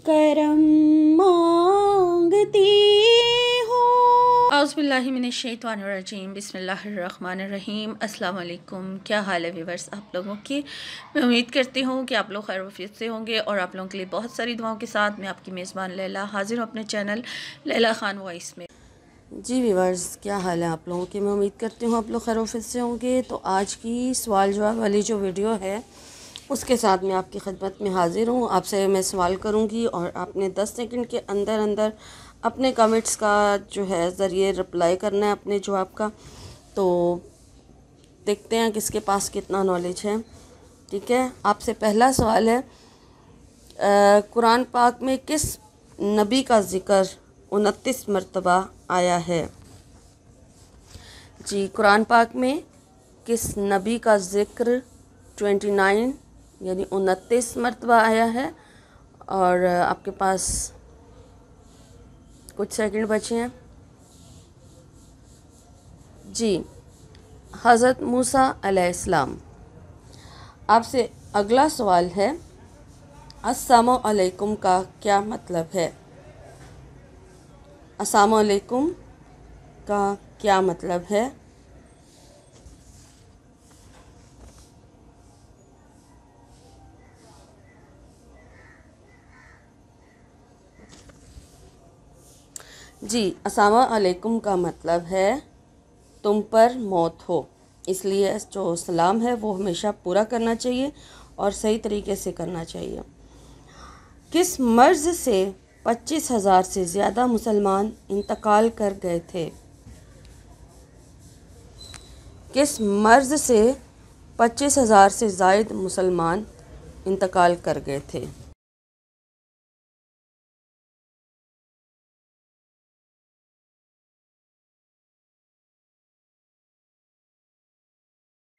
करम मांगती हूँ। औज़ुबिल्लाहि मिनश्शैतानिर्रजीम बिस्मिल्लाहिर्रहमानिर्रहीम। अस्सलाम वालेकुम। क्या हाल है व्यूअर्स आप लोगों की। मैं उम्मीद करती हूँ कि आप लोग खैर वफियत से होंगे और आप लोगों के लिए बहुत सारी दुआओं के साथ मैं आपकी मेज़बान लैला हाज़िर हूँ अपने चैनल लैला खान वॉइस में। जी व्यूअर्स, क्या हाल है आप लोगों की। मैं उम्मीद करती हूँ आप लोग खैर वफियत से होंगे। तो आज की सवाल जवाब वाली जो वीडियो है उसके साथ मैं आपकी खिदमत में हाज़िर हूँ। आपसे मैं सवाल करूँगी और आपने 10 सेकंड के अंदर अंदर अपने कमेंट्स का जो है ज़रिए रिप्लाई करना है अपने जवाब का। तो देखते हैं किसके पास कितना नॉलेज है। ठीक है, आपसे पहला सवाल है, कुरान पाक में किस नबी का ज़िक्र 29 मरतबा आया है। जी, कुरान पाक में किस नबी का ज़िक्र 29 यानी 29 मरतबा आया है। और आपके पास कुछ सेकंड बचे हैं। जी, हज़रत मूसा अलैहिस्सलाम। आपसे अगला सवाल है, अस्सलामु अलैकुम का क्या मतलब है। अस्सलामु अलैकुम का क्या मतलब है। जी, अस्सलामु अलैकुम का मतलब है तुम पर मौत हो। इसलिए जो सलाम है वो हमेशा पूरा करना चाहिए और सही तरीके से करना चाहिए। किस मर्ज़ से 25,000 से ज़्यादा मुसलमान इंतकाल कर गए थे। किस मर्ज़ से 25,000 से ज़ायद मुसलमान इंतकाल कर गए थे।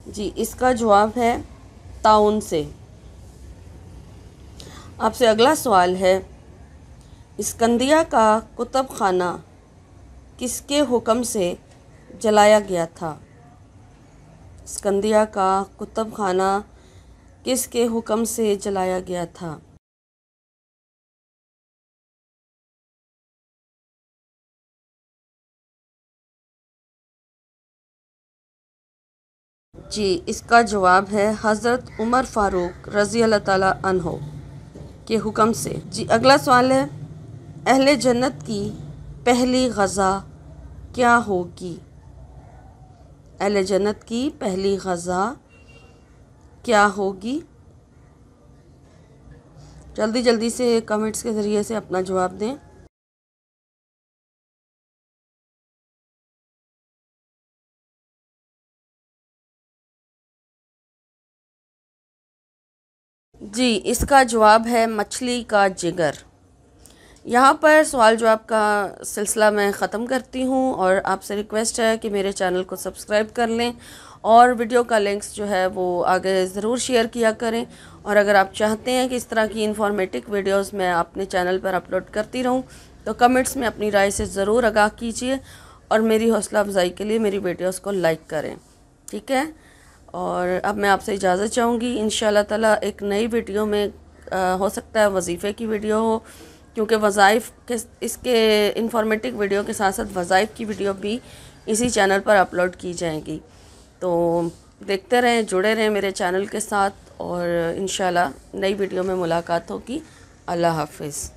जी, इसका जवाब है ताउन से। आपसे अगला सवाल है, इस्कंदिया का कुतुब खाना किसके हुक्म से जलाया गया था। इस्कंदिया का कुतुब खाना किसके हुक्म से जलाया गया था। जी, इसका जवाब है हज़रत उमर फ़ारूक रज़ी अल्लाह ताला अन्हो के हुक्म से। जी, अगला सवाल है, अहले जन्नत की पहली ग़ज़ा क्या होगी। अहले जन्नत की पहली ग़ज़ा क्या होगी। जल्दी जल्दी से कमेंट्स के ज़रिए से अपना जवाब दें। जी, इसका जवाब है मछली का जिगर। यहाँ पर सवाल जवाब का सिलसिला मैं ख़त्म करती हूँ और आपसे रिक्वेस्ट है कि मेरे चैनल को सब्सक्राइब कर लें और वीडियो का लिंक्स जो है वो आगे ज़रूर शेयर किया करें। और अगर आप चाहते हैं कि इस तरह की इन्फॉर्मेटिव वीडियोस मैं अपने चैनल पर अपलोड करती रहूँ तो कमेंट्स में अपनी राय से ज़रूर आगाह कीजिए और मेरी हौसला अफजाई के लिए मेरी वीडियोस को लाइक करें। ठीक है, और अब मैं आपसे इजाज़त चाहूँगी। इंशाअल्लाह ताला एक नई वीडियो में हो सकता है वजीफ़े की वीडियो हो, क्योंकि वज़ाइफ के इसके इंफॉर्मेटिव वीडियो के साथ साथ वज़ाइफ की वीडियो भी इसी चैनल पर अपलोड की जाएंगी। तो देखते रहें, जुड़े रहें मेरे चैनल के साथ और इंशाल्लाह नई वीडियो में मुलाकात होगी। अल्लाह हाफ़िज़।